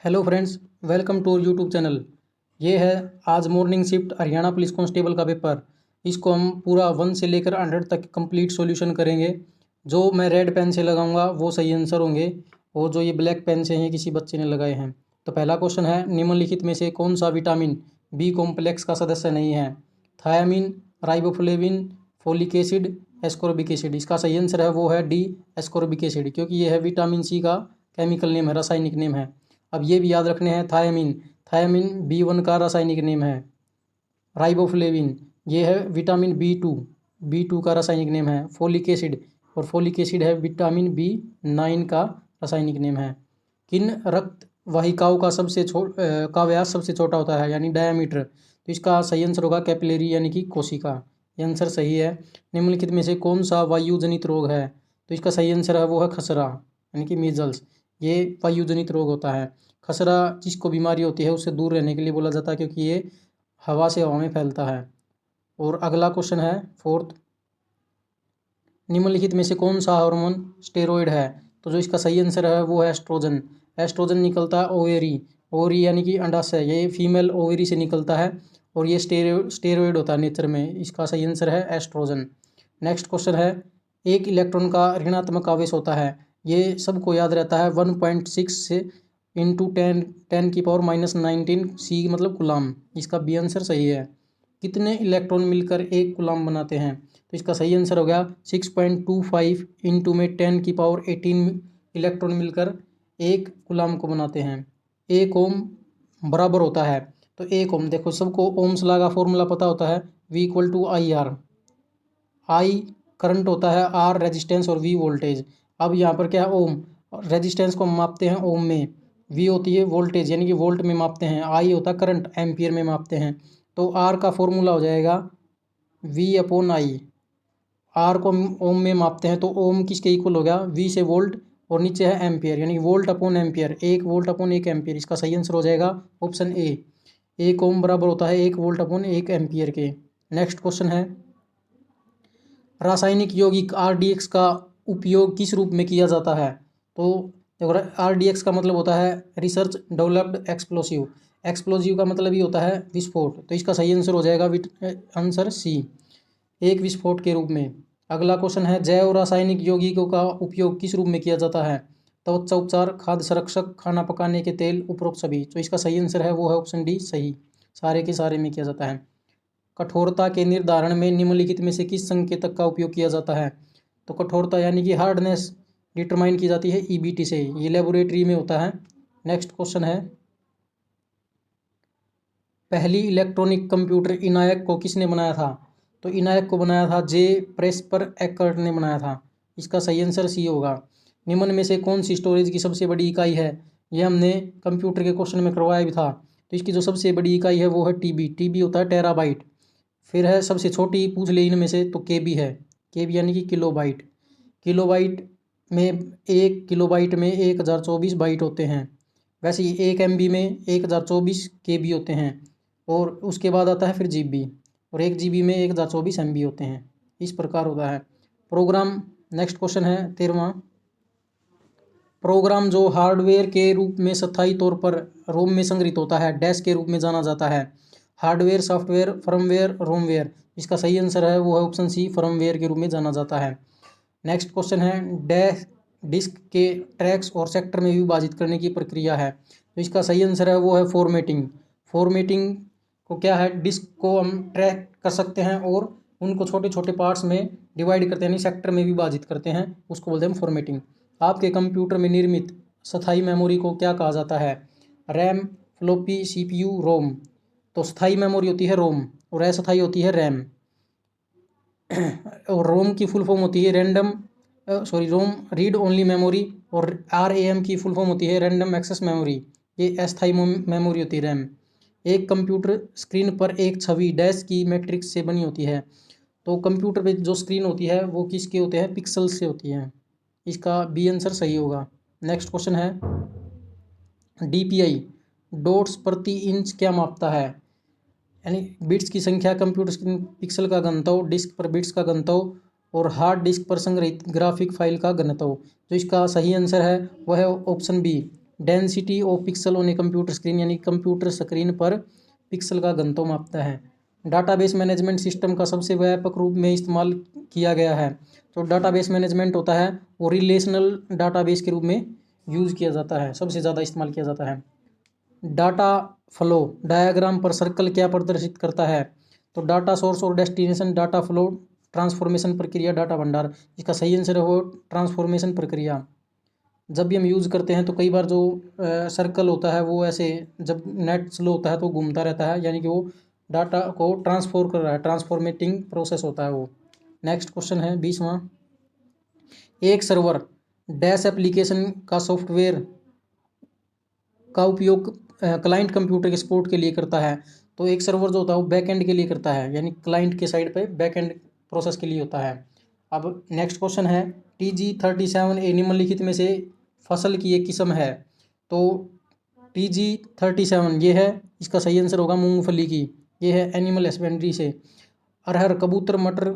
Hello friends, welcome to YouTube channel. ये है आज morning shift Haryana police constable का पेपर। इसको हम पूरा 1 से लेकर 100 तक कंप्लीट सॉल्यूशन करेंगे। जो मैं रेड पेन से लगाऊंगा वो सही आंसर होंगे, और जो ये ब्लैक पेन से हैं किसी बच्चे ने लगाए हैं। तो पहला क्वेश्चन है, निम्नलिखित में से कौन सा विटामिन बी कॉम्प्लेक्स का सदस्य नहीं है? Thiamine, riboflavin, folic acid, ascorbic acid. इसका सही आंसर है वो है डी, एस्कॉर्बिक एसिड, क्योंकि ये है विटामिन सी का केमिकल नेम है, रासायनिक नेम है। अब ये भी याद रखने हैं, थायामिन, थायामिन B1 का रासायनिक नेम है। राइबोफ्लेविन, ये है विटामिन B2 का रासायनिक नेम है। फोलिक एसिड, और फोलिक एसिड है विटामिन B9 का रासायनिक नेम है। किन रक्त वाहिकाओं का का व्यास सबसे छोटा होता है, यानी डायामीटर? तो इसका सही आंसर होगा कैपिलरी, यानी कि कोशिका। ये आंसर सही है। निम्नलिखित में से कौन सा वायु जनित रोग है? तो इसका सही आंसर है वो है खसरा, यानी कि मीजल्स। ये वायु जनित रोग होता है। खसरा जिसको बीमारी होती है उससे दूर रहने के लिए बोला जाता है, क्योंकि ये हवा से हवा में फैलता है। और अगला क्वेश्चन है फोर्थ, निम्नलिखित में से कौन सा हार्मोन स्टेरॉइड है? तो जो इसका सही आंसर है वो है एस्ट्रोजन। एस्ट्रोजन निकलता है ओवेरी, ओवरी यानी कि अंडाशय, ये फीमेल ओवेरी से निकलता है, और ये स्टेरॉइड होता है नेचर में। इसका सही आंसर है एस्ट्रोजन। नेक्स्ट क्वेश्चन है, एक इलेक्ट्रॉन का ऋणात्मक आवेश होता है, ये सबको याद रहता है 1.6 से इंटू 10⁻⁻19 सी, मतलब गुलाम। इसका बी आंसर सही है। कितने इलेक्ट्रॉन मिलकर एक गुलाम बनाते हैं? तो इसका सही आंसर हो गया 6.25 इंटू में 10⁻18 इलेक्ट्रॉन मिलकर एक गुलाम को बनाते हैं। एक ओम बराबर होता है, तो एक ओम, देखो सबको ओम्स लॉ का फॉर्मूला पता होता है, V = IR। आई करंट होता है, आर रेजिस्टेंस, और वी वोल्टेज। अब यहाँ पर क्या है, ओम। रेजिस्टेंस को हम मापते हैं ओम में, वी होती है वोल्टेज, यानी कि वोल्ट में मापते हैं, आई होता है करंट, एम्पियर में मापते हैं। तो आर का फॉर्मूला हो जाएगा V/I। आर को हम ओम में मापते हैं, तो ओम किसके इक्वल हो गया, वी से वोल्ट, और नीचे है एम्पियर, यानी volt upon ampere, 1 volt upon 1 ampere. इसका सही आंसर हो जाएगा ऑप्शन ए, 1 ओम बराबर होता है 1 वोल्ट अपॉन 1 एम्पियर के। नेक्स्ट क्वेश्चन है, रासायनिक यौगिक RDX का उपयोग किस रूप में किया जाता है? तो देखो, RDX का मतलब होता है रिसर्च डेवलप्ड एक्सप्लोसिव। एक्सप्लोसिव का मतलब ही होता है विस्फोट, तो इसका सही आंसर हो जाएगा आंसर सी, एक विस्फोट के रूप में। अगला क्वेश्चन है, जैव रासायनिक यौगिकों का उपयोग किस रूप में किया जाता है? त्वचा उपचार, खाद्य संरक्षक, खाना पकाने के तेल, उपरोक्त सभी। तो इसका सही आंसर है वो है ऑप्शन डी, सही, सारे के सारे में किया जाता है। कठोरता के निर्धारण में निम्नलिखित में से किस संकेतक का उपयोग किया जाता है? तो कठोरता यानी कि हार्डनेस डिटरमाइन की जाती है EBT से, ये लेबोरेटरी में होता है। नेक्स्ट क्वेश्चन है, पहली इलेक्ट्रॉनिक कंप्यूटर इनायक को किसने बनाया था? तो इनायक को बनाया था जे प्रेस्पर एकर्ट ने बनाया था। इसका सही आंसर सी होगा। निम्न में से कौन सी स्टोरेज की सबसे बड़ी इकाई है? ये हमने कंप्यूटर के क्वेश्चन में करवाया भी था। तो इसकी जो सबसे बड़ी इकाई है वो है TB होता है टेराबाइट। फिर है सबसे छोटी पूछ ले इनमें से, तो KB है, KB यानी कि किलोबाइट। किलोबाइट में 1 किलोबाइट में 1024 बाइट होते हैं। वैसे ही 1 MB में 1024 KB होते हैं, और उसके बाद आता है फिर GB, और 1 GB में 1024 MB होते हैं। इस प्रकार होता है प्रोग्राम। नेक्स्ट क्वेश्चन है 13वां, प्रोग्राम जो हार्डवेयर के रूप में स्थायी तौर पर रोम में संग्रहित होता है, डैश के रूप में जाना जाता है? Hardware, software, firmware, romware. इसका सही आंसर है वो है ऑप्शन सी, फर्मवेयर के रूप में जाना जाता है। नेक्स्ट क्वेश्चन है, डैश डिस्क के ट्रैक्स और सेक्टर में विभाजित करने की प्रक्रिया है? तो इसका सही आंसर है वो है फॉर्मेटिंग। फॉर्मेटिंग को क्या है, डिस्क को हम ट्रैक कर सकते हैं और उनको छोटे छोटे पार्ट्स में डिवाइड करते हैं, यानी सेक्टर में विभाजित करते हैं, उसको बोलते हैं फॉर्मेटिंग। आपके कंप्यूटर में निर्मित स्थायी मेमोरी को क्या कहा जाता है? रैम, फ्लॉपी, CPU, रोम। तो स्थायी मेमोरी होती है रोम, और अस्थायी होती है रैम। और रोम की फुल फॉर्म होती है रोम रीड ओनली मेमोरी, और RAM की फुल फॉर्म होती है रैंडम एक्सेस मेमोरी। ये अस्थायी मेमोरी होती है रैम। एक कंप्यूटर स्क्रीन पर एक छवि डैश की मैट्रिक्स से बनी होती है। तो कंप्यूटर पे जो स्क्रीन होती है वो किसके होते हैं, पिक्सल से होती है। इसका बी आंसर सही होगा। नेक्स्ट क्वेश्चन है, DPI डॉट्स प्रति इंच क्या मापता है? यानी बिट्स की संख्या, कंप्यूटर स्क्रीन पिक्सल का घनत्व, डिस्क पर बिट्स का घनत्व, और हार्ड डिस्क पर संग्रहित ग्राफिक फाइल का घनत्व। जो इसका सही आंसर है वह है option B, density of pixel on a computer screen, यानी कंप्यूटर स्क्रीन पर पिक्सल का घनत्व मापता है। डाटाबेस मैनेजमेंट सिस्टम का सबसे व्यापक रूप में इस्तेमाल किया गया है। तो डाटाबेस मैनेजमेंट होता है वो रिलेशनल डाटाबेस के रूप में यूज़ किया जाता है, सबसे ज़्यादा इस्तेमाल किया जाता है। डाटा फ्लो डायग्राम पर सर्कल क्या प्रदर्शित करता है? तो डाटा सोर्स और डेस्टिनेशन, डाटा फ्लो ट्रांसफॉर्मेशन प्रक्रिया, डाटा भंडार। इसका सही आंसर है वो ट्रांसफॉर्मेशन प्रक्रिया। जब भी हम यूज़ करते हैं तो कई बार जो सर्कल होता है वो ऐसे जब नेट स्लो होता है तो घूमता रहता है, यानी कि वो डाटा को ट्रांसफॉर कर रहा है, ट्रांसफॉर्मेटिंग प्रोसेस होता है वो। नेक्स्ट क्वेश्चन है 20वां। एक सर्वर डैश एप्लीकेशन का सॉफ्टवेयर का उपयोग क्लाइंट कंप्यूटर के सपोर्ट के लिए करता है। तो एक सर्वर जो होता है वो बैक एंड के लिए करता है, यानी क्लाइंट के साइड पे बैक एंड प्रोसेस के लिए होता है। अब नेक्स्ट क्वेश्चन है TG37 ए निम्नलिखित में से फसल की एक किस्म है। तो TG37 ये है, इसका सही आंसर होगा मूंगफली की, ये है एनिमल हस्बेंड्री से। अरहर, कबूतर, मटर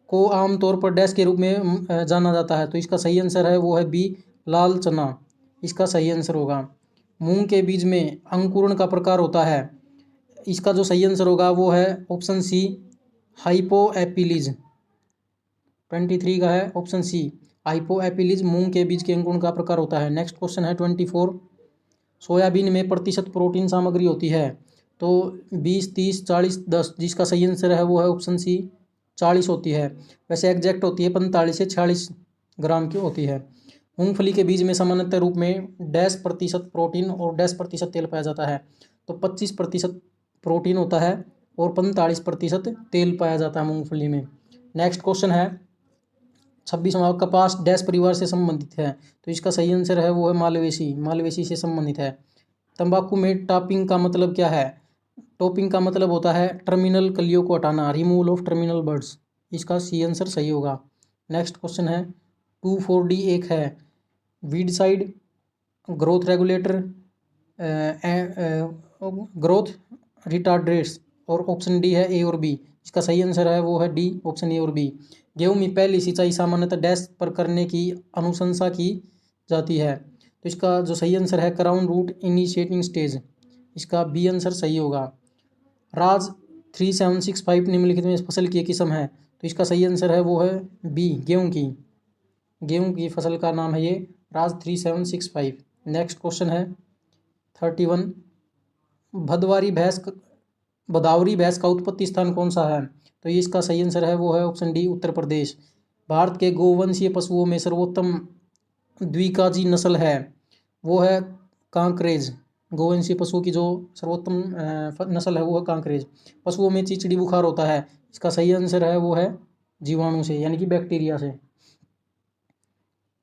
को आमतौर पर डैश के रूप में जाना जाता है। तो इसका सही आंसर है वो है बी, लाल चना, इसका सही आंसर होगा। मूंग के बीज में अंकुरण का प्रकार होता है, इसका जो सही आंसर होगा वो है ऑप्शन सी, हाइपोएपिलीज। 23 का है ऑप्शन सी, हाइपोएपिलीज मूंग के बीज के अंकुरण का प्रकार होता है। नेक्स्ट क्वेश्चन है 24। सोयाबीन में प्रतिशत प्रोटीन सामग्री होती है। तो 20, 30, 40, 10, जिसका सही आंसर है वो है ऑप्शन सी, 40 होती है। वैसे एग्जैक्ट होती है 45 से 46 ग्राम की होती है। मूंगफली के बीज में सामान्यतः रूप में डैश प्रतिशत प्रोटीन और डैश प्रतिशत तेल पाया जाता है। तो 25% प्रोटीन होता है और 45% तेल पाया जाता है मूंगफली में। नेक्स्ट क्वेश्चन है 26वां। कपास डैश परिवार से संबंधित है। तो इसका सही आंसर है वो है मालवेसी, मालवेसी से संबंधित है। तंबाकू में टॉपिंग का मतलब क्या है? टॉपिंग का मतलब होता है टर्मिनल कलियों को हटाना, रिमूवल ऑफ टर्मिनल बर्ड्स। इसका सी आंसर सही होगा। नेक्स्ट क्वेश्चन है 24D एक है वीडसाइड, ग्रोथ रेगुलेटर, ग्रोथ रिटार्डेट्स, और ऑप्शन डी है ए और बी। इसका सही आंसर है वो है डी, ऑप्शन ए और बी। गेहूं में पहली सिंचाई सामान्यतः डैश पर करने की अनुशंसा की जाती है। तो इसका जो सही आंसर है क्राउन रूट इनिशिएटिंग स्टेज, इसका बी आंसर सही होगा। राज 3765 निम्नलिखित में फसल की एक किस्म है। तो इसका सही आंसर है वो है बी, गेहूं की, गेहूं की फसल का नाम है ये राज 3765। नेक्स्ट क्वेश्चन है 31। भदवारी भैंस भदावरी भैंस का उत्पत्ति स्थान कौन सा है? तो ये इसका सही आंसर है वो है ऑप्शन डी, उत्तर प्रदेश। भारत के गोवंशीय पशुओं में सर्वोत्तम द्विकाजी नस्ल है वो है कांकरेज। गोवंशीय पशुओं की जो सर्वोत्तम नस्ल है वो है कांकरेज। पशुओं में चिचड़ी बुखार होता है, इसका सही आंसर है वो है जीवाणु से, यानी कि बैक्टीरिया से।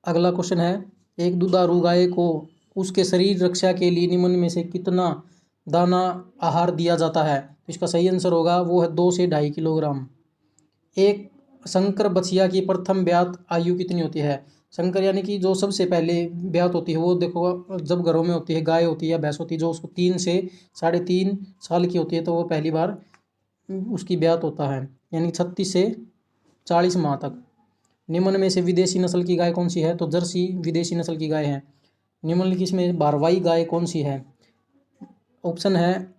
अगला क्वेश्चन है एक दुधारू गाय को उसके शरीर रक्षा के लिए निम्न में से कितना दाना आहार दिया जाता है? तो इसका सही आंसर होगा वो है 2 से 2.5 किलोग्राम। एक संकर बछिया की प्रथम ब्यात आयु कितनी होती है? संकर यानी कि जो सबसे पहले ब्यात होती है वो देखो जब घरों में होती है, गाय होती है या भैंस होती है जो उसको 3 से 3.5 साल की होती है तो वो पहली बार उसकी ब्यात होता है, यानी 36 से 40 माह तक। निम्न में से विदेशी नस्ल की गाय कौन सी है? तो जर्सी विदेशी नस्ल की गाय है। निम्नलिखित में भारवाही गाय कौन सी है? ऑप्शन है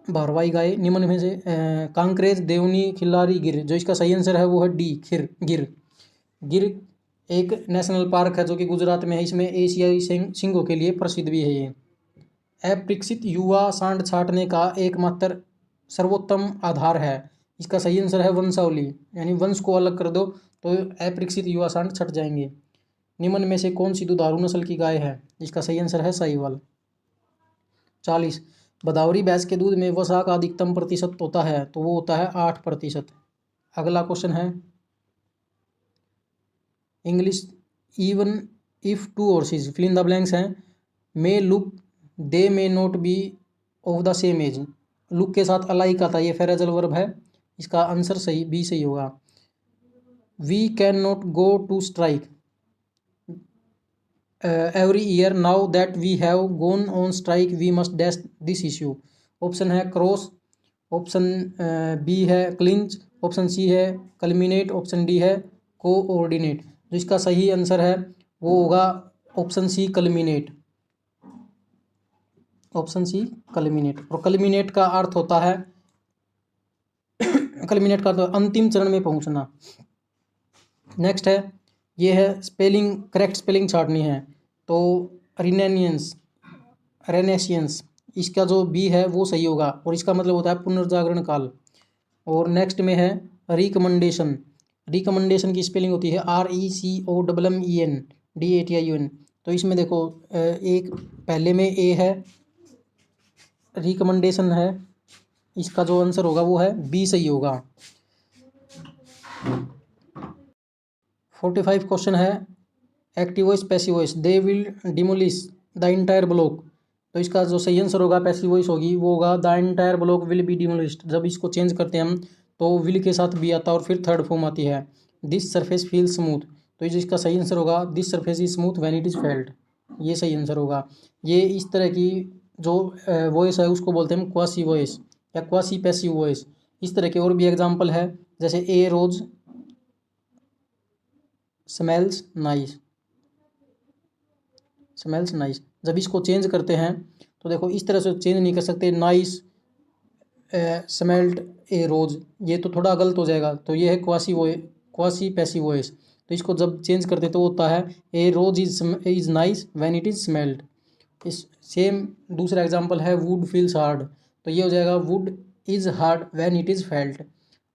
भारवाही गाय निम्न में से कांकरेज, देवनी, खिल्लारी, गिर। जो इसका सही आंसर है वो है डी, खिर, गिर। गिर एक नेशनल पार्क है जो कि गुजरात में है, इसमें एशियाई सिंहों के लिए प्रसिद्ध भी है ये। अप्रशिक्षित युवा सांड छांटने का एकमात्र सर्वोत्तम आधार है, इसका सही आंसर है वंशावली, यानी वंश को अलग कर दो तो अप्रशिक्षित युवा सांड छट जाएंगे। निम्न में से कौन सी दुधारू नस्ल की गाय है? इसका सही आंसर है साहीवाल। 40। भदावरी भैंस के दूध में वसा का अधिकतम प्रतिशत होता है, तो वो होता है 8%। अगला क्वेश्चन है English. Even if two horses fill in the blanks हैं, may look, they may not be of the same age. Look के साथ अलाइक आता है, ये फ्रेजल वर्ब है, इसका आंसर सही बी सही होगा। We can not go to strike every year now that we have gone on strike we must dash this issue. Option है क्रॉस, ऑप्शन बी है क्लिंच, ऑप्शन सी है culminate, option D है coordinate. जो इसका सही answer है वो होगा option C, culminate. Option C culminate. और कल्मिनेट का अर्थ होता है कल्मिनेट का तो अंतिम चरण में पहुंचना। नेक्स्ट है, ये है स्पेलिंग, करेक्ट स्पेलिंग छाटनी है। तो रिनेनियंस, रेनेशियंस, इसका जो बी है वो सही होगा और इसका मतलब होता है पुनर्जागरण काल। और नेक्स्ट में है रिकमेंडेशन। रिकमेंडेशन की स्पेलिंग होती है RECOMMENDATION। तो इसमें देखो एक पहले में ए है, रिकमेंडेशन है, इसका जो आंसर होगा वो है बी सही होगा। 45 क्वेश्चन है, active voice passive voice, they will demolish the entire block. तो इसका जो सही आंसर होगा पैसिव वॉइस होगी वो होगा the entire block will be demolished. जब इसको चेंज करते हैं हम तो विल के साथ बी आता है और फिर थर्ड फॉर्म आती है दिस सरफेस फील स्मूथ। तो इसका सही आंसर होगा this surface is smooth when it is felt. ये सही आंसर होगा। ये इस तरह की जो वॉइस है उसको बोलते हैं क्वासी वॉइस या क्वासी पैसिव वॉइस। इस तरह के और भी एग्जाम्पल है, जैसे ए रोज स्मेल्स नाइस, स्मेल्स नाइस। जब इसको चेंज करते हैं तो देखो इस तरह से चेंज नहीं कर सकते, नाइस स्मेल्ट ए रोज, ये तो थोड़ा गलत हो जाएगा। तो ये है क्वासी पैसिव वॉइस। तो इसको जब चेंज करते तो होता है a rose is nice when it is smelled. इस सेम दूसरा एग्जांपल है वुड फील्स हार्ड। तो ये हो जाएगा wood is hard when it is felt.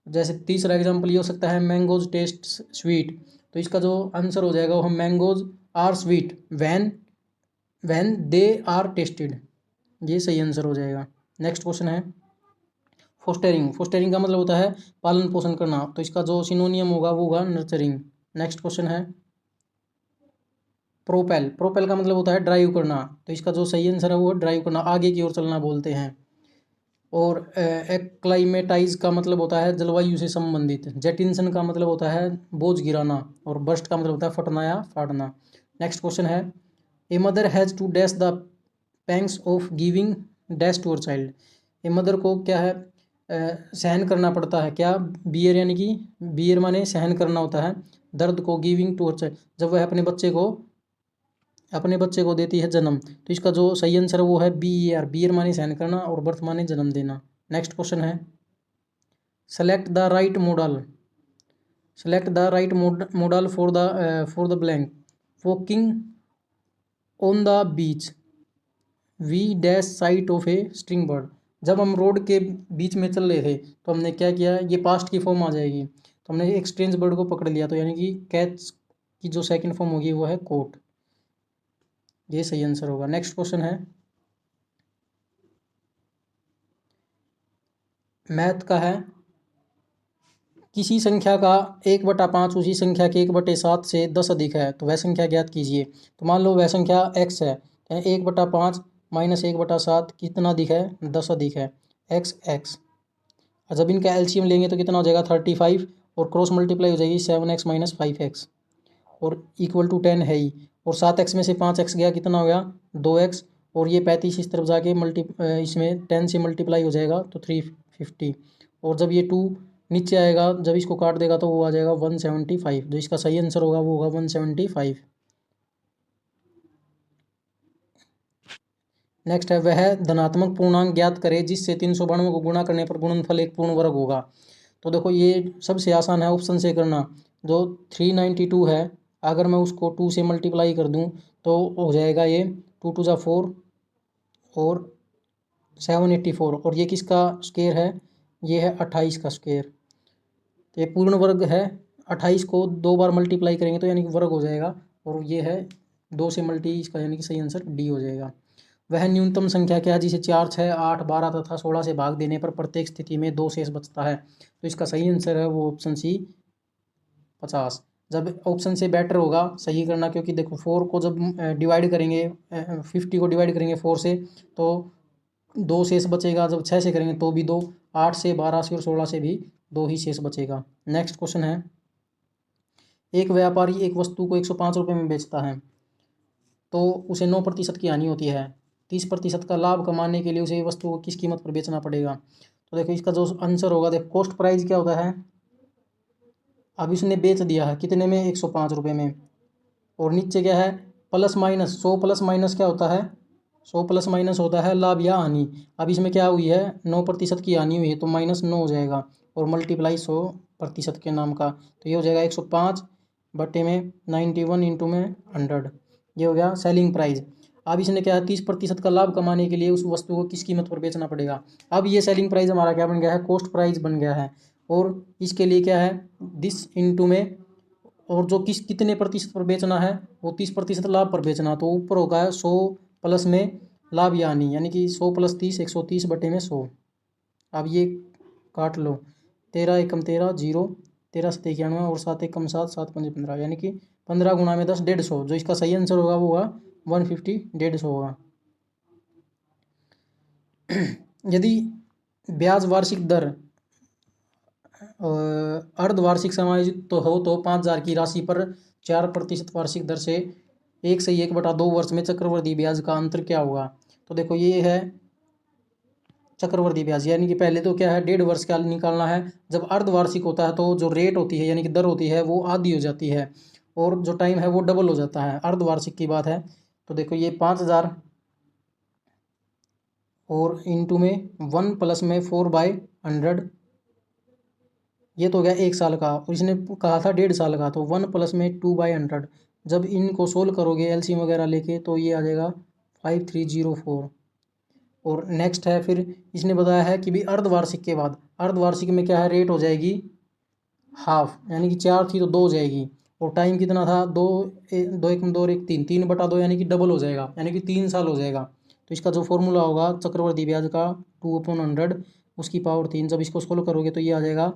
जैसे तीसरा एग्जांपल ये हो सकता है मैंगोज टेस्ट स्वीट। तो इसका जो आंसर हो जाएगा वो हम mangoes are sweet when they are tasted. ये सही आंसर हो जाएगा। नेक्स्ट क्वेश्चन है फोस्टरिंग। फोस्टरिंग का मतलब होता है पालन पोषण करना। तो इसका जो सिनोनियम होगा वो होगा नर्चरिंग। नेक्स्ट क्वेश्चन है प्रोपेल। प्रोपेल का मतलब होता है ड्राइव करना। तो इसका जो सही आंसर है वो ड्राइव करना, आगे की ओर चलना बोलते हैं। और एक्लाइमेटाइज का मतलब होता है जलवायु से संबंधित। जेटिंसन का मतलब होता है बोझ गिराना। और बर्स्ट का मतलब होता है फटना या फाड़ना। नेक्स्ट क्वेश्चन है a mother has to dash the pangs of giving dash to her child. A mother को क्या है सहन करना पड़ता है, क्या बियर, यानी कि बियर माने सहन करना होता है दर्द को, गिविंग टू अर चाइल्ड जब वह अपने बच्चे को देती है जन्म। तो इसका जो सही आंसर है वो है BER। बियर माने सहन करना और बर्थ माने जन्म देना। नेक्स्ट क्वेश्चन है select the right modal. Select the right modal for the blank. Walking on the beach we dash sight of a string bird. जब हम रोड के बीच में चल रहे थे तो हमने क्या किया, ये पास्ट की फॉर्म आ जाएगी, तो हमने एक स्ट्रेंज बर्ड को पकड़ लिया। तो यानी कि कैच की जो सेकंड फॉर्म होगी वो है कोट। ये सही आंसर होगा। नेक्स्ट क्वेश्चन है मैथ का है, किसी संख्या का 1/5 उसी संख्या के 1/7 से 10 अधिक है तो वह संख्या ज्ञात कीजिए। तो मान लो वह संख्या x है, 1/5 माइनस 1/7 कितना अधिक है, 10 अधिक है, x। और जब इनका एलसीएम लेंगे तो कितना हो जाएगा 35 और क्रॉस मल्टीप्लाई हो जाएगी 7x माइनस 5x और इक्वल टू 10 है ही। और 7x में से 5x गया कितना हो गया 2x और ये 35 इस तरफ जाके इसमें 10 से मल्टीप्लाई हो जाएगा तो 350। और जब ये 2 नीचे आएगा जब इसको काट देगा तो वो आ जाएगा 175। जो इसका सही आंसर होगा वो होगा 175। नेक्स्ट है वह धनात्मक पूर्णांक ज्ञात करे जिससे 392 को गुणा करने पर गुणनफल एक पूर्ण वर्ग होगा। तो देखो ये सबसे आसान है ऑप्शन से करना। जो 392 है अगर मैं उसको 2 से मल्टीप्लाई कर दूं तो हो जाएगा ये 2 2 जा 4 और 784 और ये किसका स्क्वायर है, ये है 28 का स्क्वायर। तो ये पूर्ण वर्ग है। 28 को 2 बार मल्टीप्लाई करेंगे तो यानी कि वर्ग हो जाएगा और ये है 2 से मल्टी इसका यानी कि सही आंसर डी हो जाएगा। वह न्यूनतम संख्या क्या है जिसे 4 6 8 12 तथा 16 से भाग देने पर प्रत्येक स्थिति में 2 शेष बचता है। तो इसका सही आंसर है वो ऑप्शन सी 50। जब ऑप्शन से बेटर होगा सही करना, क्योंकि देखो 4 को जब डिवाइड करेंगे 50 को डिवाइड करेंगे 4 से तो 2 शेष बचेगा, जब 6 से करेंगे तो भी 2, 8 से 12 से और 16 से भी 2 ही शेष बचेगा। नेक्स्ट क्वेश्चन है एक व्यापारी एक वस्तु को 105 रुपये में बेचता है तो उसे 9% की हानि होती है। 30% का लाभ कमाने के लिए उसे वस्तु को किस कीमत पर बेचना पड़ेगा। तो देखो इसका जो आंसर होगा, देखो कॉस्ट प्राइस क्या होता है, अब इसने बेच दिया है कितने में 105 रुपये में और नीचे क्या है प्लस माइनस 100 प्लस माइनस क्या होता है 100 प्लस माइनस होता है लाभ या हानि। अब इसमें क्या हुई है, 9% की हानि हुई है तो -9 हो जाएगा और मल्टीप्लाई 100% के नाम का, तो ये हो जाएगा 105 बटे में 91 इंटू में 100। ये हो गया सेलिंग प्राइस। अब इसने क्या है, 30% का लाभ कमाने के लिए उस वस्तु को किस कीमत पर बेचना पड़ेगा। अब ये सेलिंग प्राइस हमारा क्या बन गया है, कॉस्ट प्राइस बन गया है। और इसके लिए क्या है, दिस इंटू में, और जो कितने प्रतिशत पर बेचना है, वो 30% लाभ पर बेचना, तो ऊपर होगा 100 प्लस में लाभ यानी कि 100 प्लस 30 130 बटे में 100। अब ये काट लो, 13 एकम 13 जीरो, 13 सत्ते 91 और 7 एकम 7 7 पंजे 15, यानी कि 15 गुणा में 10 150। जो इसका सही आंसर होगा वो होगा 150, 150 होगा। यदि ब्याज वार्षिक दर अर्धवार्षिक समायोजित तो हो तो 5,000 की राशि पर 4% वार्षिक दर से 1/2 वर्ष में चक्रवृद्धि ब्याज का अंतर क्या होगा। तो देखो ये है चक्रवृद्धि ब्याज, यानी कि पहले तो क्या है, 1.5 वर्ष का निकालना है। जब अर्धवार्षिक होता है तो जो रेट होती है यानी कि दर होती है वो आधी हो जाती है और जो टाइम है वो डबल हो जाता है, अर्धवार्षिक की बात है। तो देखो ये 5,000 और इंटू में 1 प्लस में 4/100, ये तो हो गया 1 साल का, और इसने कहा था 1.5 साल का, तो 1 प्लस में 2/100। जब इनको सोल्व करोगे एलसीएम वगैरह लेके तो ये आ जाएगा 5304। और नेक्स्ट है, फिर इसने बताया है कि भी अर्धवार्षिक के बाद, अर्धवार्षिक में क्या है, रेट हो जाएगी हाफ, यानी कि 4 थी तो 2 हो जाएगी, और टाइम कितना था, 2 एकम 2 और 1 3, 3/2 यानी कि डबल हो जाएगा, यानी कि 3 साल हो जाएगा। तो इसका जो फॉर्मूला होगा चक्रवर्ती ब्याज का 2/100 उसकी पावर 3, जब इसको सोल्व करोगे तो ये आ जाएगा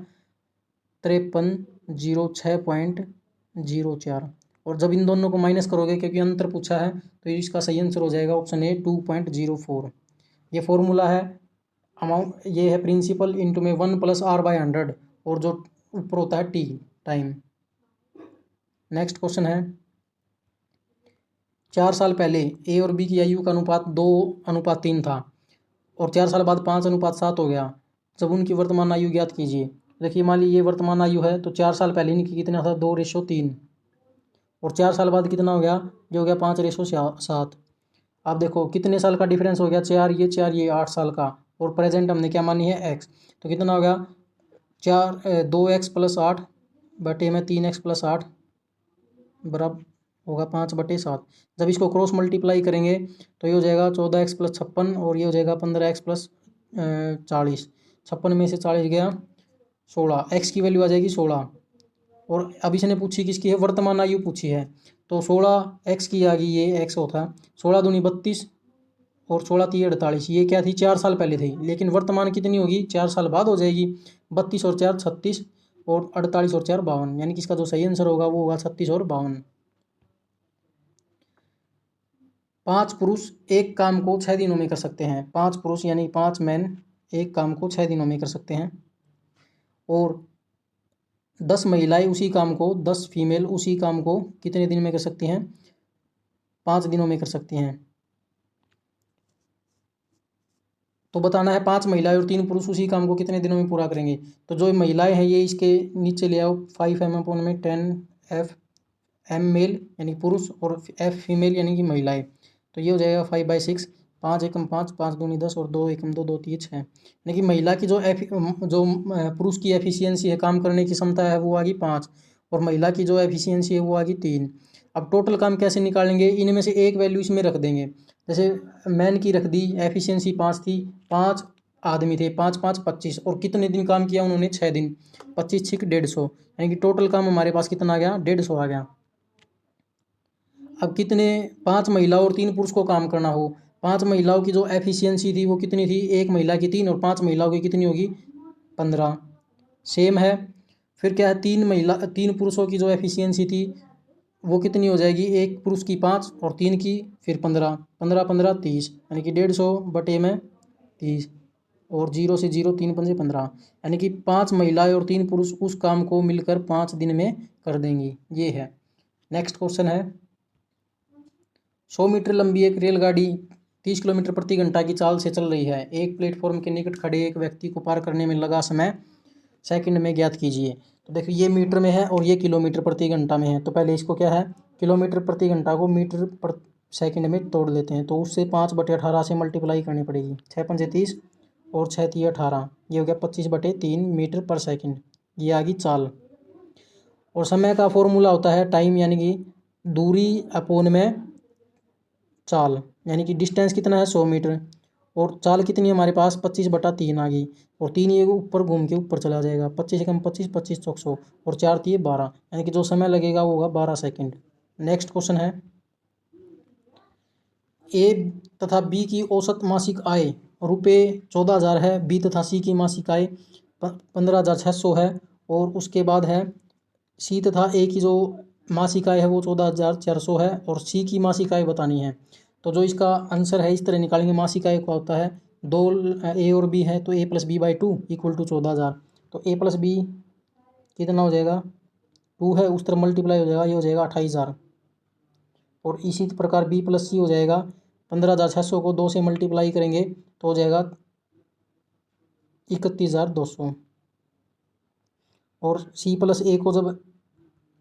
5306.04। और जब इन दोनों को माइनस करोगे, क्योंकि अंतर पूछा है, तो इसका सही आंसर हो जाएगा ऑप्शन ए 2.04। ये फॉर्मूला है अमाउंट, ये है प्रिंसिपल इंटू में 1 प्लस R/100, और जो ऊपर होता है टी टाइम। नेक्स्ट क्वेश्चन है, 4 साल पहले ए और बी की आयु का अनुपात 2:3 था और 4 साल बाद 5:7 हो गया। जब उनकी वर्तमान आयु ज्ञात कीजिए। देखिए मान लीजिए ये वर्तमान आयु है, तो 4 साल पहले इनकी कितना था, 2:3, और 4 साल बाद कितना हो गया, जो हो गया 5:7। आप देखो कितने साल का डिफरेंस हो गया, 4 ये 8 साल का, और प्रेजेंट हमने क्या मानी है, एक्स। तो कितना हो गया, 2x प्लस 8 बटे में 3x प्लस 8 बराबर होगा 5/7। जब इसको क्रॉस मल्टीप्लाई करेंगे तो ये हो जाएगा 14x प्लस 56, और ये हो जाएगा 15x प्लस 40। 56 में से 40 गया 16, एक्स की वैल्यू आ जाएगी 16। और अब इसने पूछी किसकी है, वर्तमान आयु पूछी है, तो 16x की आ गई, ये एक्स होता है, 16 दूनी 32 और 16 3 48, ये क्या थी, 4 साल पहले थी, लेकिन वर्तमान कितनी होगी, 4 साल बाद हो जाएगी। 32 और 4 36, और 48 और 4 52, यानी कि इसका जो सही आंसर होगा वो होगा 36 और 52। 5 पुरुष एक काम को 6 दिनों में कर सकते हैं। 5 पुरुष यानी 5 मैन एक काम को 6 दिनों में कर सकते हैं, और 10 महिलाएं उसी काम को, 10 फीमेल उसी काम को कितने दिन में कर सकती हैं, 5 दिनों में कर सकती हैं। तो बताना है 5 महिलाएं और 3 पुरुष उसी काम को कितने दिनों में पूरा करेंगे। तो जो महिलाएं हैं ये इसके नीचे ले आओ, 5m में 10f, m मेल यानी पुरुष और f फीमेल यानी कि महिलाएं, तो ये हो जाएगा 5/6। 5 एकम 5, 5 दूनी 10 और 2 एकम 2, 2 3 6, यानी कि महिला की जो पुरुष की एफिशिएंसी है, काम करने की क्षमता है, वो आ गई 5, और महिला की जो एफिशिएंसी है वो आ गई 3। अब टोटल काम कैसे निकालेंगे, इनमें से एक वैल्यू इसमें रख देंगे। जैसे मैन की रख दी, एफिशिएंसी 5 थी, 5 आदमी थे, 5 5 25, और कितने दिन काम किया उन्होंने, 6 दिन, 25 6 150, यानी कि टोटल काम हमारे पास कितना आ गया, 150 आ गया। अब कितने, 5 महिलाओं और 3 पुरुष को काम करना हो, 5 महिलाओं की जो एफिशिएंसी थी वो कितनी थी, 1 महिला की 3, और 5 महिलाओं की कितनी होगी, 15, सेम है। फिर क्या है, 3 पुरुषों की जो एफिशिएंसी थी वो कितनी हो जाएगी, 1 पुरुष की 5 और 3 की फिर 15, 15 15 30, यानी कि 150 बटे में 30, और 0 से 0 3 पंजे 15, यानी कि 5 महिलाएं और 3 पुरुष उस काम को मिलकर 5 दिन में कर देंगी। ये है। नेक्स्ट क्वेश्चन है, 100 मीटर लंबी एक रेलगाड़ी 30 किलोमीटर प्रति घंटा की चाल से चल रही है। एक प्लेटफॉर्म के निकट खड़े एक व्यक्ति को पार करने में लगा समय सेकंड में ज्ञात कीजिए। तो देखिए ये मीटर में है और ये किलोमीटर प्रति घंटा में है, तो पहले इसको क्या है, किलोमीटर प्रति घंटा को मीटर सेकंड में तोड़ लेते हैं, तो उससे 5/18 से मल्टीप्लाई करनी पड़ेगी। 6×5 = 30 और 6×3 = 18, ये हो गया 25/3 मीटर पर सेकंड, ये आ गई चाल। और समय का फॉर्मूला होता है टाइम, यानी कि दूरी अपोन में चाल, यानी कि डिस्टेंस कितना है 100 मीटर और चाल कितनी है हमारे पास 25/3 आ गई, और 3 ये ऊपर घूम के ऊपर चला जाएगा, 25 एकम 25, 25 चौक 100 और 4 3 12, यानी कि जो समय लगेगा वो होगा 12 सेकंड। नेक्स्ट क्वेश्चन है, ए तथा बी की औसत मासिक आय रुपये 14,000 है, बी तथा सी की मासिक आय 15,600 है, और उसके बाद है सी तथा ए की जो मासिक आय है वो 14,400 है, और सी की मासिक आय बतानी है। तो जो इसका आंसर है इस तरह निकालेंगे, मासिक आय का होता है दो, ए और बी है तो a+b/2 = 14,000, तो a+b कितना हो जाएगा 2 है, उस तरफ मल्टीप्लाई हो जाएगा, ये हो जाएगा 28,000, और इसी प्रकार b+c हो जाएगा 15,600 को 2 से मल्टीप्लाई करेंगे तो हो जाएगा 31,200, और c+a को जब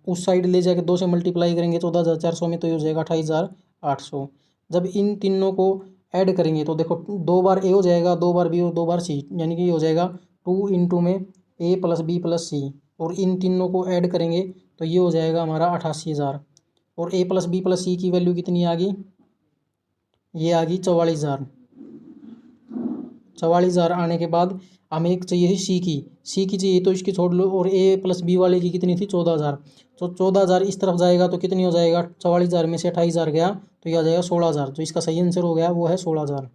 उस साइड ले जाके 2 से मल्टीप्लाई करेंगे 14,400 में, तो ये हो जाएगा 28,800। जब इन तीनों को ऐड करेंगे तो देखो 2 बार ए हो जाएगा, 2 बार बी और 2 बार सी, यानी कि ये हो जाएगा 2 इंटू में a+b+c, और इन तीनों को ऐड करेंगे तो ये हो जाएगा हमारा 88,000, और a+b+c की वैल्यू कितनी आ गई, ये आ गई 44,000। 44,000 आने के बाद हमें एक चाहिए सी की चाहिए तो इसकी छोड़ लो, और a+b वाले की कितनी थी 14,000, तो 14,000 इस तरफ जाएगा तो कितनी हो जाएगा, 44,000 में से 28,000 गया तो यह आ जाएगा 16,000, जो इसका सही आंसर हो गया वो है 16,000।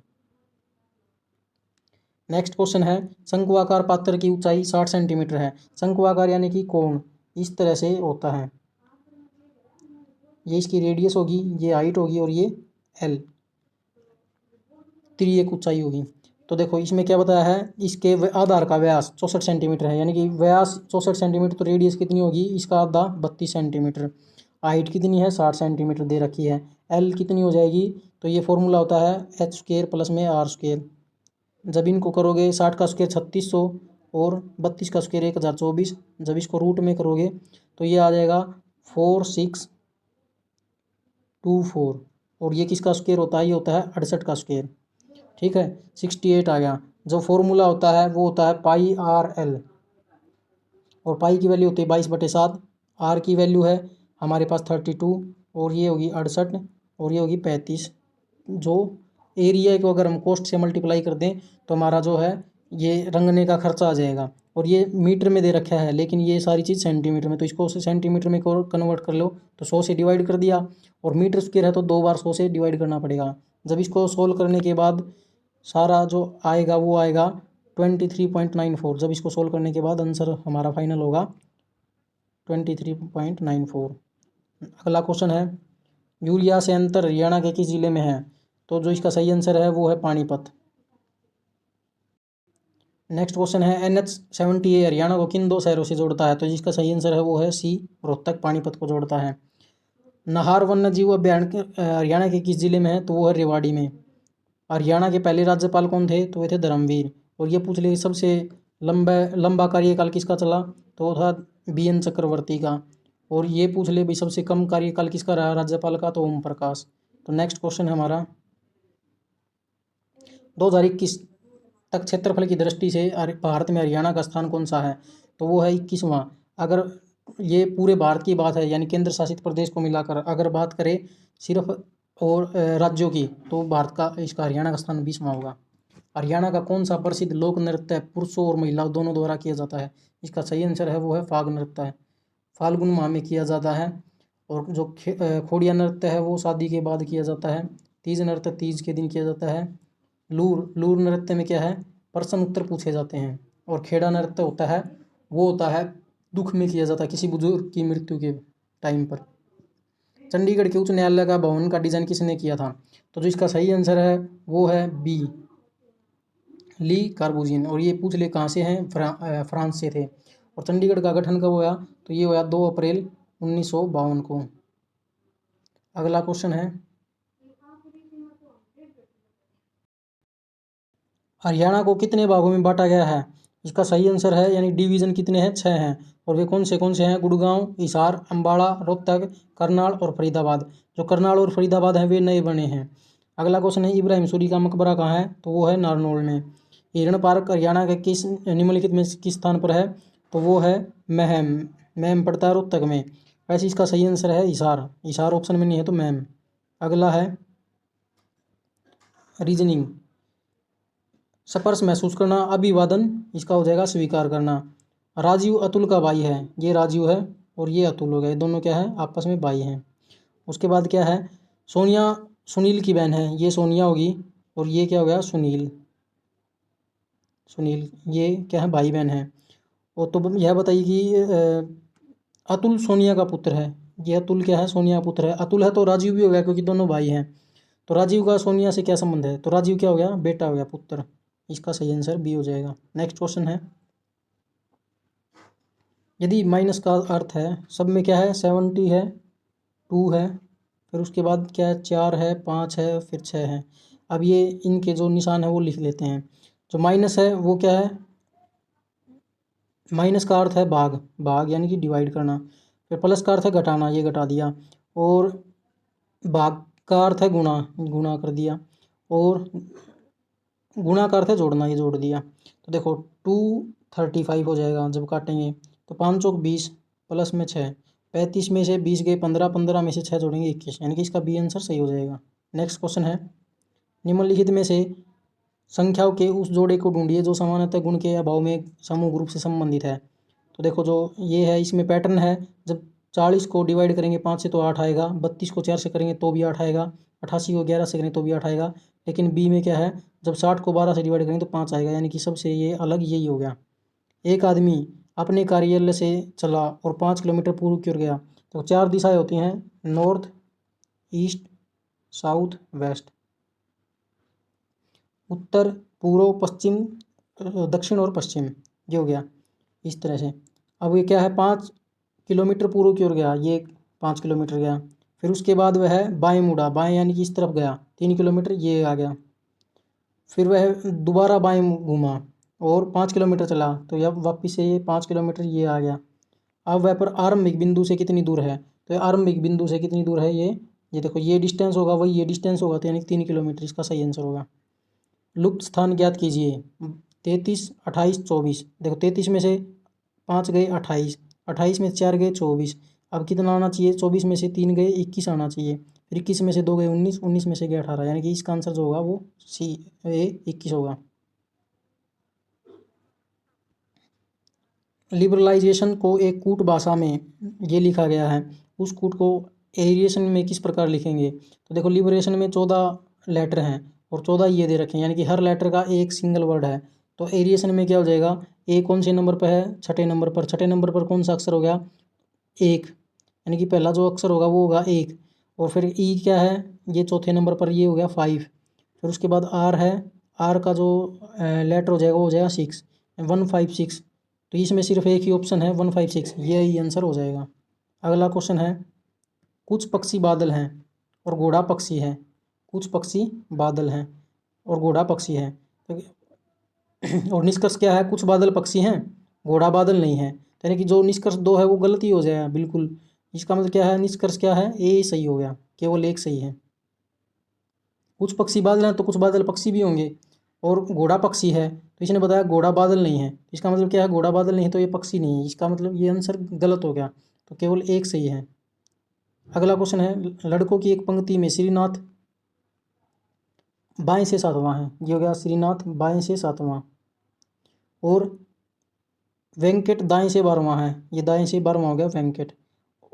नेक्स्ट क्वेश्चन है, शंक्वाकार पात्र की ऊंचाई 60 सेंटीमीटर है, शंक्वाकार यानी कि कोण इस तरह से होता है, ये इसकी रेडियस होगी, ये हाइट होगी, और ये एल तिर्यक ऊंचाई होगी। तो देखो इसमें क्या बताया है, इसके आधार का व्यास 64 सेंटीमीटर है, यानी कि व्यास 64 सेंटीमीटर, तो रेडियस कितनी होगी, इसका आधा 32 सेंटीमीटर, हाइट कितनी है 60 सेंटीमीटर दे रखी है, एल कितनी हो जाएगी, तो ये फॉर्मूला होता है h² प्लस में r²। जब इनको करोगे 60 का स्क्वायर 3600 और 32 का स्क्वायर 1024, जब इसको रूट में करोगे तो ये आ जाएगा 4624, और ये किसका स्क्वायर होता है, ये होता है 68 का स्क्वायर, ठीक है 68 आ गया। जो फॉर्मूला होता है वो होता है πr/l, और पाई की वैल्यू होती है 22/7, आर की वैल्यू है हमारे पास 32, और ये होगी 68, और ये होगी 35। जो एरिया को अगर हम कोस्ट से मल्टीप्लाई कर दें तो हमारा जो है ये रंगने का खर्चा आ जाएगा, और ये मीटर में दे रखा है लेकिन ये सारी चीज़ सेंटीमीटर में, तो इसको सेंटीमीटर में कन्वर्ट कर लो तो 100 से डिवाइड कर दिया, और मीटर स्क्वायर है तो 2 बार 100 से डिवाइड करना पड़ेगा। जब इसको सोल्व करने के बाद सारा जो आएगा वो आएगा 23.94, जब इसको सोल्व करने के बाद आंसर हमारा फाइनल होगा 23.94। अगला क्वेश्चन है, यूरिया से अंतर हरियाणा के किस जिले में है, तो जो इसका सही आंसर है वो है पानीपत। नेक्स्ट क्वेश्चन है, NH-70 हरियाणा को किन 2 शहरों से जोड़ता है, तो जिसका सही आंसर है वो है सी, रोहतक पानीपत को जोड़ता है। नाहर वन्य जीव अभ्यारण्य हरियाणा के किस जिले में है, तो वो है रेवाड़ी में। हरियाणा के पहले राज्यपाल कौन थे, तो वे थे धर्मवीर। और ये पूछ ले सबसे लंबा कार्यकाल किसका चला, तो वो था BN चक्रवर्ती का। और ये पूछ ले भाई सबसे कम कार्यकाल किसका रहा राज्यपाल का, तो ओम प्रकाश। तो नेक्स्ट क्वेश्चन है हमारा, 2021 तक क्षेत्रफल की दृष्टि से भारत में हरियाणा का स्थान कौन सा है, तो वो है 21वां। अगर ये पूरे भारत की बात है यानी केंद्र शासित प्रदेश को मिलाकर अगर बात करें सिर्फ और राज्यों की, तो भारत का इसका हरियाणा का स्थान 20वां होगा। हरियाणा का कौन सा प्रसिद्ध लोक नृत्य पुरुषों और महिलाओं दोनों द्वारा किया जाता है, इसका सही आंसर है वो है फाग नृत्य है, फाल्गुन माह में किया जाता है। और जो खोड़िया नृत्य है वो शादी के बाद किया जाता है। तीज नृत्य तीज के दिन किया जाता है। लूर नृत्य में क्या है, प्रश्न उत्तर पूछे जाते हैं। और खेड़ा नृत्य होता है वो होता है दुख में किया जाता है, किसी बुजुर्ग की मृत्यु के टाइम पर। चंडीगढ़ के उच्च न्यायालय का भवन का डिजाइन किसने किया था, तो जो इसका सही आंसर है वो है बी, ली कार्बूजिन। और ये पूछ ले कहाँ से हैं, फ्रांस से थे। और चंडीगढ़ का गठन कब हुआ, तो ये हुआ 2 अप्रैल 1952 को। अगला क्वेश्चन है, हरियाणा को कितने भागों में बांटा गया है, इसका सही आंसर है, यानी डिवीज़न कितने हैं, 6 हैं। और वे कौन से हैं, गुड़गांव, हिसार, अम्बाड़ा, रोहतक, करनाल और फरीदाबाद। जो करनाल और फरीदाबाद हैं वे नए बने हैं। अगला क्वेश्चन है, इब्राहिम सूरी का मकबरा कहाँ है, तो वो है नारनौल में। हिरण पार्क हरियाणा के किस निम्नलिखित में किस स्थान पर है, तो वो है महम। महम पड़ता है रोहतक में। वैसे इसका सही आंसर है हिसार। हिसार ऑप्शन में नहीं है तो महम। अगला है रीजनिंग। स्पर्श महसूस करना, अभिवादन, इसका हो जाएगा स्वीकार करना। राजीव अतुल का भाई है, ये राजीव है और ये अतुल हो गया, ये दोनों क्या है, आपस में भाई हैं। उसके बाद क्या है, सोनिया सुनील की बहन है, ये सोनिया होगी और ये क्या हो गया, सुनील। सुनील ये क्या है, भाई बहन है। और तो यह बताइए कि अतुल सोनिया का पुत्र है, ये अतुल क्या है, सोनिया का पुत्र है। अतुल है तो राजीव भी हो गया क्योंकि दोनों भाई हैं। तो राजीव का सोनिया से क्या संबंध है, तो राजीव क्या हो गया, बेटा हो गया, पुत्र। इसका सही आंसर बी हो जाएगा। नेक्स्ट क्वेश्चन है, यदि माइनस का अर्थ है, सब में क्या है, 70 है, 2 है, फिर उसके बाद क्या है, 4 है, 5 है, फिर 6 है। अब ये इनके जो निशान है वो लिख लेते हैं। जो माइनस है वो क्या है, माइनस का अर्थ है भाग, भाग यानी कि डिवाइड करना। फिर प्लस का अर्थ है घटाना, ये घटा दिया। और भाग का अर्थ है गुणा, गुणा कर दिया। और गुणा का अर्थ है जोड़ना, ये जोड़ दिया। तो देखो 235 हो जाएगा जब काटेंगे। तो 5 चौक 20 प्लस में 6, 35 में से 20 गए 15, 15 में से 6 जोड़ेंगे 21, यानी कि इसका बी आंसर सही हो जाएगा। नेक्स्ट क्वेश्चन है, निम्नलिखित में से संख्याओं के उस जोड़े को ढूंढिए जो समानतः गुण के अभाव में समूह ग्रुप से संबंधित है। तो देखो जो ये है, इसमें पैटर्न है, जब 40 को डिवाइड करेंगे 5 से तो 8 आएगा, 32 को 4 से करेंगे तो भी 8 आएगा, 88 को 11 से करेंगे तो भी 8 आएगा। लेकिन बी में क्या है, जब 60 को 12 से डिवाइड करेंगे तो 5 आएगा, यानी कि सबसे ये अलग यही हो गया। एक आदमी अपने कार्यालय से चला और 5 किलोमीटर पूर्व की ओर गया। तो 4 दिशाएं होती हैं, नॉर्थ, ईस्ट, साउथ, वेस्ट। उत्तर, पूर्व, पश्चिम, दक्षिण और पश्चिम, ये हो गया इस तरह से। अब ये क्या है, 5 किलोमीटर पूर्व की ओर गया, ये 5 किलोमीटर गया। फिर उसके बाद वह बाएं मुड़ा, बाएं यानी कि इस तरफ गया, 3 किलोमीटर, ये आ गया। फिर वह दोबारा बाएं घूमा और 5 किलोमीटर चला, तो अब वापिस से ये 5 किलोमीटर ये आ गया। अब वह पर आरंभिक बिंदु से कितनी दूर है, तो ये आरंभिक बिंदु से कितनी दूर है, ये देखो, ये डिस्टेंस होगा वही ये डिस्टेंस होगा, तो यानी 3 किलोमीटर, इसका सही आंसर होगा। लुप्त स्थान ज्ञात कीजिए, 33, 28, 24। देखो 33 में से 5 गए 28, 28 में से 4 गए 24। अब कितना आना चाहिए, 24 में से 3 गए 21 आना चाहिए। फिर 21 में से 2 गए 19, 19 में से गए 18, यानी कि इसका आंसर जो होगा वो सी ए 21 होगा। लिबरलाइजेशन को एक कूट भाषा में ये लिखा गया है, उस कूट को एरिएशन में किस प्रकार लिखेंगे। तो देखो लिबरेशन में 14 लेटर हैं और 14 ये दे रखे हैं, यानी कि हर लेटर का एक सिंगल वर्ड है। तो एरिएशन में क्या हो जाएगा, ए कौन से नंबर पर है, छठे नंबर पर। छठे नंबर पर कौन सा अक्षर हो गया, एक, यानी कि पहला जो अक्षर होगा वो होगा एक। और फिर ई क्या है, ये चौथे नंबर पर, ये हो गया 5। फिर उसके बाद आर है, आर का जो लेटर हो जाएगा वो हो जाएगा 6, 156। तो इसमें सिर्फ एक ही ऑप्शन है 156, ये ही आंसर हो जाएगा। अगला क्वेश्चन है, कुछ पक्षी बादल हैं और घोड़ा पक्षी है। कुछ पक्षी बादल हैं और घोड़ा पक्षी है, तो और निष्कर्ष क्या है, कुछ बादल पक्षी हैं, घोड़ा बादल नहीं है। तो यानी कि जो निष्कर्ष दो है वो गलत ही हो जाएगा बिल्कुल। इसका मतलब क्या है, निष्कर्ष क्या है, ए सही हो गया, केवल एक सही है। कुछ पक्षी बादल हैं तो कुछ बादल पक्षी भी होंगे, और घोड़ा पक्षी है तो इसने बताया घोड़ा बादल नहीं है। इसका मतलब क्या है, घोड़ा बादल नहीं तो ये पक्षी नहीं है, इसका मतलब ये आंसर गलत हो गया, तो केवल एक सही है। अगला क्वेश्चन है, लड़कों की एक पंक्ति में श्रीनाथ बाएं से सातवां है, ये हो गया श्रीनाथ बाएं से सातवां। और वेंकट दाएं से 12वां है, ये दाएं से 12वां हो गया वेंकट।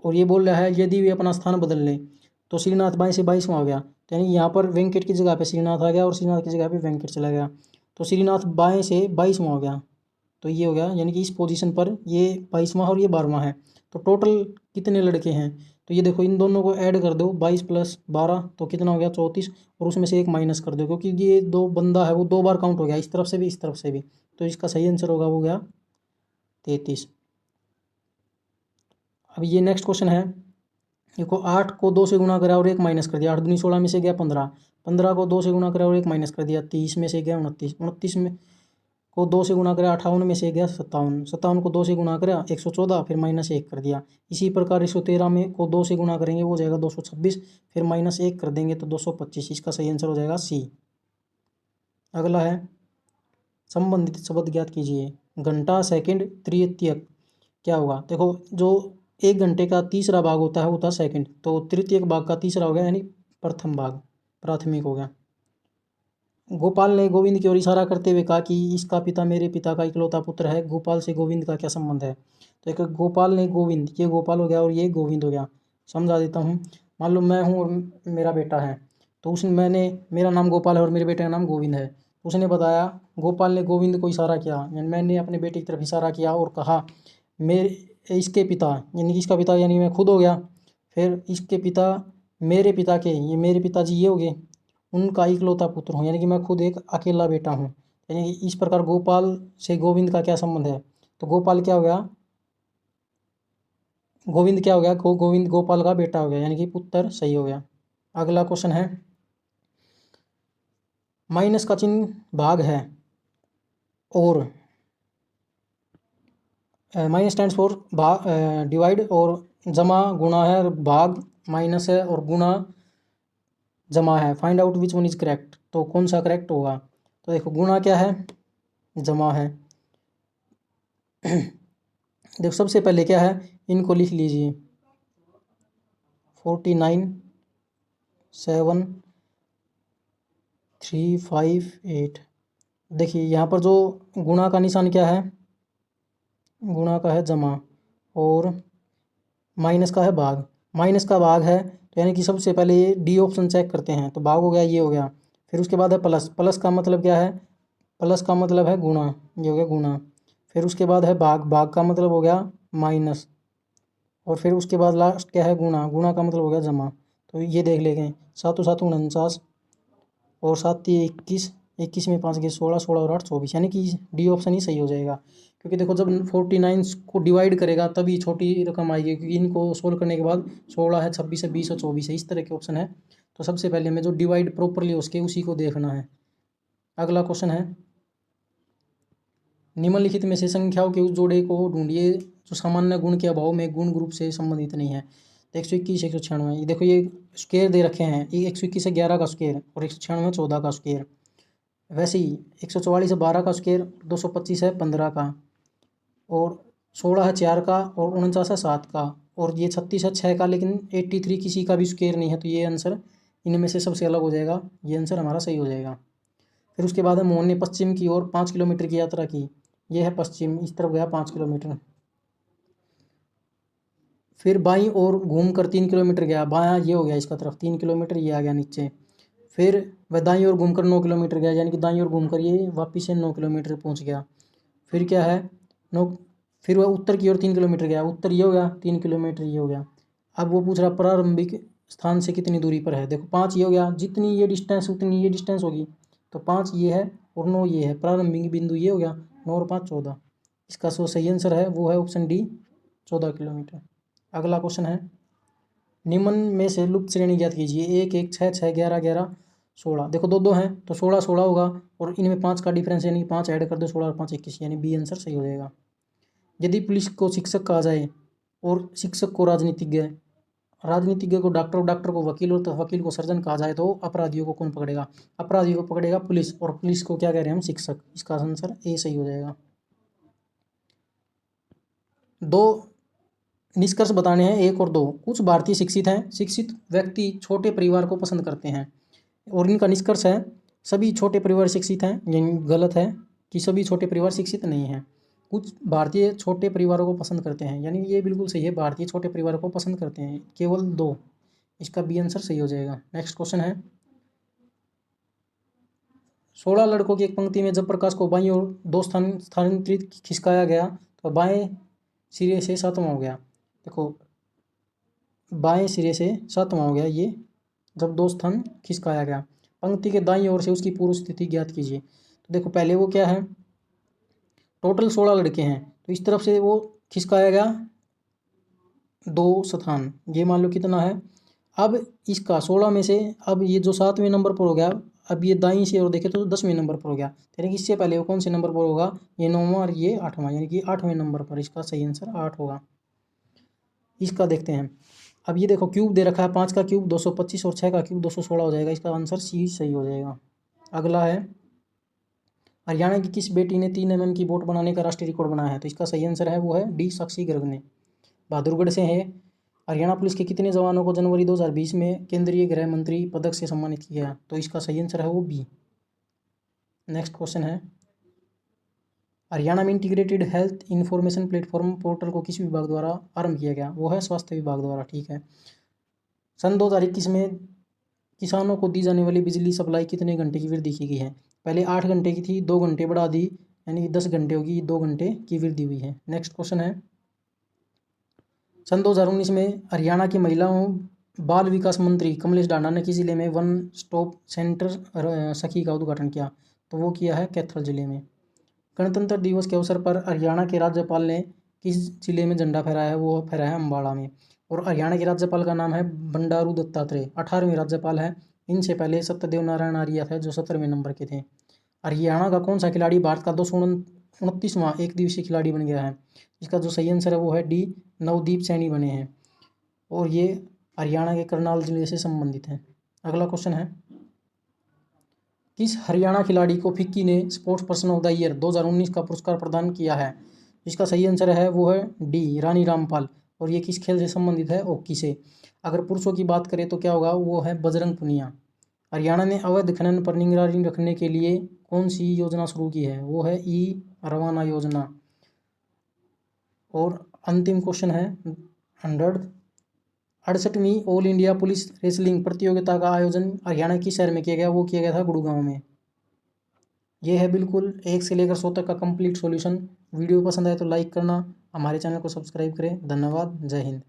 और ये बोल रहा है यदि वे अपना स्थान बदल लें, तो श्रीनाथ बाएं से 22वां हो गया, तो यानी यहाँ पर वेंकट की जगह पे श्रीनाथ आ गया और श्रीनाथ की जगह पे वेंकट चला गया, तो श्रीनाथ बाएं से 22वां हो गया। तो ये हो गया, यानी कि इस पोजीशन पर ये 22वां और ये 12वां है। तो टोटल कितने लड़के हैं, तो ये देखो इन दोनों को ऐड कर दो, 22 + 12 तो कितना हो गया 34, और उसमें से एक माइनस कर दो, क्योंकि ये दो बंदा है वो 2 बार काउंट हो गया, इस तरफ से भी इस तरफ से भी। तो इसका सही आंसर होगा वो गया 33। अब ये नेक्स्ट क्वेश्चन है, देखो 8 को 2 से गुणा करा और एक माइनस कर दिया, 8 दूनी 16 में से गया 15, 15 को 2 से गुणा करा और एक माइनस कर दिया, 30 में से गया 29, 29 में को 2 से गुणा करा, 58 में से गया 57, 57 को 2 से गुणा करा 114, फिर -1 कर दिया। इसी प्रकार 113 में को 2 से गुणा करेंगे वो हो जाएगा 226, फिर -1 कर देंगे तो 225। इसका सही आंसर हो जाएगा सी। अगला है संबंधित शब्द ज्ञात कीजिए। घंटा, सेकंड, तृतीयक क्या होगा? देखो जो 1 घंटे का तीसरा भाग होता है सेकंड, तो तृतीयक भाग का तीसरा हो गया यानी प्रथम भाग, प्राथमिक हो गया। गोपाल ने गोविंद की ओर इशारा करते हुए कहा कि इसका पिता मेरे पिता का इकलौता पुत्र है। गोपाल से गोविंद का क्या संबंध है? तो एक गोपाल ने गोविंद, ये गोपाल हो गया और ये गोविंद हो गया। समझा देता हूँ। मान लो मैं हूँ और मेरा बेटा है, तो उसने मेरा नाम गोपाल है और मेरे बेटे का नाम गोविंद है। उसने बताया, गोपाल ने गोविंद को इशारा किया, यानी मैंने अपने बेटे की तरफ इशारा किया और कहा मेरे इसके पिता, यानी इसका पिता यानी मैं खुद हो गया। फिर इसके पिता मेरे पिता के, ये मेरे पिताजी ये हो गए, उनका इकलौता पुत्र हूँ, यानी कि मैं खुद एक अकेला बेटा हूँ। यानी कि इस प्रकार गोपाल से गोविंद का क्या संबंध है? तो गोपाल क्या हो गया? गोविंद क्या हो गया? गोविंद गोपाल का बेटा हो गया, यानी कि पुत्र सही हो गया। अगला क्वेश्चन है, माइनस का चिन्ह भाग है और माइनस स्टैंड्स फॉर भाग, डिवाइड, और जमा गुणा है, भाग माइनस है और गुणा जमा है। Find out which one is correct, तो कौन सा करेक्ट होगा? तो देखो गुणा क्या है? जमा है। देखो सबसे पहले क्या है, इनको लिख लीजिए, 49 7 3 5 8। देखिए यहाँ पर जो गुणा का निशान क्या है? गुणा का है जमा, और माइनस का है भाग। माइनस का भाग है तो यानी कि सबसे पहले ये डी ऑप्शन चेक करते हैं, तो भाग हो गया, ये हो गया। फिर उसके बाद है प्लस, प्लस का मतलब क्या है? प्लस का मतलब है गुणा, ये हो गया गुणा। फिर उसके बाद है भाग, भाग का मतलब हो गया माइनस, और फिर उसके बाद लास्ट क्या है? गुणा, गुणा का मतलब हो गया जमा। तो ये देख लेंगे, 7 7 49 और 7 21, 21 में 5 गए 16, 16 और 8 24, यानी कि डी ऑप्शन ही सही हो जाएगा। क्योंकि देखो जब 49 को डिवाइड करेगा तभी छोटी रकम आएगी, क्योंकि इनको सोल्व करने के बाद 16 है, 26 है, 20 और 24 है, इस तरह के ऑप्शन है। तो सबसे पहले हमें जो डिवाइड प्रॉपरली उसके उसी को देखना है। अगला क्वेश्चन है, निम्नलिखित में से संख्याओं के उस जोड़े को ढूंढिए जो सामान्य गुण के अभाव में गुण ग्रुप से संबंधित नहीं है। तो 121 196, देखो ये स्क्वायर दे रखे हैं, ये 121 है 11 का स्क्वायर और 196 14 का स्क्वायर। वैसे ही 144 है 12 का स्क्वायर, 225 है 15 का, और 16 है 4 का, और 49 है 7 का, और ये 36 है 6 का, लेकिन 83 किसी का भी स्क्वायर नहीं है। तो ये आंसर इनमें से सबसे अलग हो जाएगा, ये आंसर हमारा सही हो जाएगा। फिर उसके बाद है, मोहन ने पश्चिम की ओर 5 किलोमीटर की यात्रा की। ये है पश्चिम, इस तरफ गया 5 किलोमीटर। फिर बाईं ओर घूम कर 3 किलोमीटर गया, बायां ये हो गया इसका तरफ 3 किलोमीटर, ये आ गया नीचे। फिर वह दाईं ओर घूमकर 9 किलोमीटर गया, यानी कि दाईं ओर घूमकर ये वापिस से 9 किलोमीटर पहुंच गया। फिर क्या है 9, फिर वह उत्तर की ओर 3 किलोमीटर गया, उत्तर ये हो गया 3 किलोमीटर, ये हो गया। अब वो पूछ रहा प्रारंभिक स्थान से कितनी दूरी पर है। देखो 5 ये हो गया, जितनी ये डिस्टेंस उतनी ये डिस्टेंस होगी, तो 5 ये है और 9 ये है, प्रारंभिक बिंदु ये हो गया, 9 और 5 14। इसका जो सही आंसर है वो है ऑप्शन डी, 14 किलोमीटर। अगला क्वेश्चन है, निम्न में से लुप्त श्रेणी ज्ञात कीजिए। 1 1 6 6 11 11 16। देखो दो दो हैं तो 16 16 होगा, और इनमें 5 का डिफरेंस यानी 5 ऐड कर दो, 16 और 5 21, यानी बी आंसर सही हो जाएगा। यदि पुलिस को शिक्षक कहा जाए और शिक्षक को राजनीतिज्ञ, राजनीतिज्ञ को डॉक्टर, डॉक्टर को वकील, और तो वकील को सर्जन कहा जाए, तो अपराधियों को कौन पकड़ेगा? अपराधियों को पकड़ेगा पुलिस, और पुलिस को क्या कह रहे हैं हम? शिक्षक। इसका आंसर ए सही हो जाएगा। दो निष्कर्ष बताने हैं, 1 और 2। कुछ भारतीय शिक्षित हैं, शिक्षित व्यक्ति छोटे परिवार को पसंद करते हैं, और इनका निष्कर्ष है सभी छोटे परिवार शिक्षित हैं, यानी गलत है कि सभी छोटे परिवार शिक्षित नहीं हैं। कुछ भारतीय छोटे परिवारों को पसंद करते हैं, यानी ये बिल्कुल सही है, भारतीय छोटे परिवारों को पसंद करते हैं, केवल 2। इसका बी आंसर सही हो जाएगा। नेक्स्ट क्वेश्चन है, 16 लड़कों की एक पंक्ति में जब प्रकाश को बाईं ओर 2 स्थानांतरित खिसकाया गया तो बाएं सिरे से 7वां हो गया। देखो बाएं सिरे से 7वां हो गया ये, जब 2 स्थान खिसकाया गया। पंक्ति के दाईं ओर से उसकी पूर्व स्थिति ज्ञात कीजिए। तो देखो पहले वो क्या है, टोटल 16 लड़के हैं, तो इस तरफ से वो खिसकाया गया 2 स्थान, ये मान लो कितना है। अब इसका 16 में से अब ये जो 7वें नंबर पर हो गया, अब ये दाईं से और देखें तो 10वें नंबर पर हो गया, यानी कि इससे पहले वो कौन से नंबर पर होगा, ये 9वां और ये 8वां, यानी कि 8वें नंबर पर। इसका सही आंसर 8 होगा। इसका देखते हैं। अब ये देखो क्यूब दे रखा है, 5 का क्यूब 225 और 6 का क्यूब 216 हो जाएगा, इसका आंसर सी सही हो जाएगा। अगला है, हरियाणा की किस बेटी ने 3 mm की बोट बनाने का राष्ट्रीय रिकॉर्ड बनाया है, तो इसका सही आंसर है वो है डी साक्षी गर्ग ने। बहादुरगढ़ से है। हरियाणा पुलिस के कितने जवानों को जनवरी 2020 में केंद्रीय गृह मंत्री पदक से सम्मानित किया है, तो इसका सही आंसर है वो बी। नेक्स्ट क्वेश्चन है, हरियाणा में integrated health information platform portal को किस विभाग द्वारा आरंभ किया गया, वो है स्वास्थ्य विभाग द्वारा। ठीक है। सन 2021 में किसानों को दी जाने वाली बिजली सप्लाई कितने घंटे की वृद्धि की गई है, पहले 8 घंटे की थी, 2 घंटे बढ़ा दी, यानी कि 10 घंटे होगी, 2 घंटे की वृद्धि हुई है। नेक्स्ट क्वेश्चन है, सन 2019 में हरियाणा की महिलाओं बाल विकास मंत्री कमलेश ढांडा ने किस जिले में वन स्टॉप सेंटर सखी का उद्घाटन किया, तो वो किया है कैथल जिले में। गणतंत्र दिवस के अवसर पर हरियाणा के राज्यपाल ने किस जिले में झंडा फहराया है, वो फहराया है अम्बाड़ा में। और हरियाणा के राज्यपाल का नाम है बंडारू दत्तात्रेय, 18वें राज्यपाल है। इनसे पहले सत्यदेव नारायण आर्य थे जो 17वें नंबर के थे। हरियाणा का कौन सा खिलाड़ी भारत का 229वां एक दिवसीय खिलाड़ी बन गया है, इसका जो सही आंसर है वो है डी, नवदीप सैनी बने हैं, और ये हरियाणा के करनाल जिले से संबंधित हैं। अगला क्वेश्चन है, किस हरियाणा खिलाड़ी को फिक्की ने sports person of the year 2019 का पुरस्कार प्रदान किया है, इसका सही आंसर है वो है डी, रानी रामपाल, और ये किस खेल से संबंधित है, हॉकी से। अगर पुरुषों की बात करें तो क्या होगा, वो है बजरंग पुनिया। हरियाणा ने अवैध खनन पर निगरानी रखने के लिए कौन सी योजना शुरू की है, वो है ई रवाना योजना। और अंतिम क्वेश्चन है 168वीं ऑल इंडिया पुलिस रेसलिंग प्रतियोगिता का आयोजन हरियाणा किस शहर में किया गया, वो किया गया था गुड़गांव में। ये है बिल्कुल 1 से लेकर 100 तक का कंप्लीट सॉल्यूशन। वीडियो पसंद आए तो लाइक करना, हमारे चैनल को सब्सक्राइब करें। धन्यवाद, जय हिंद।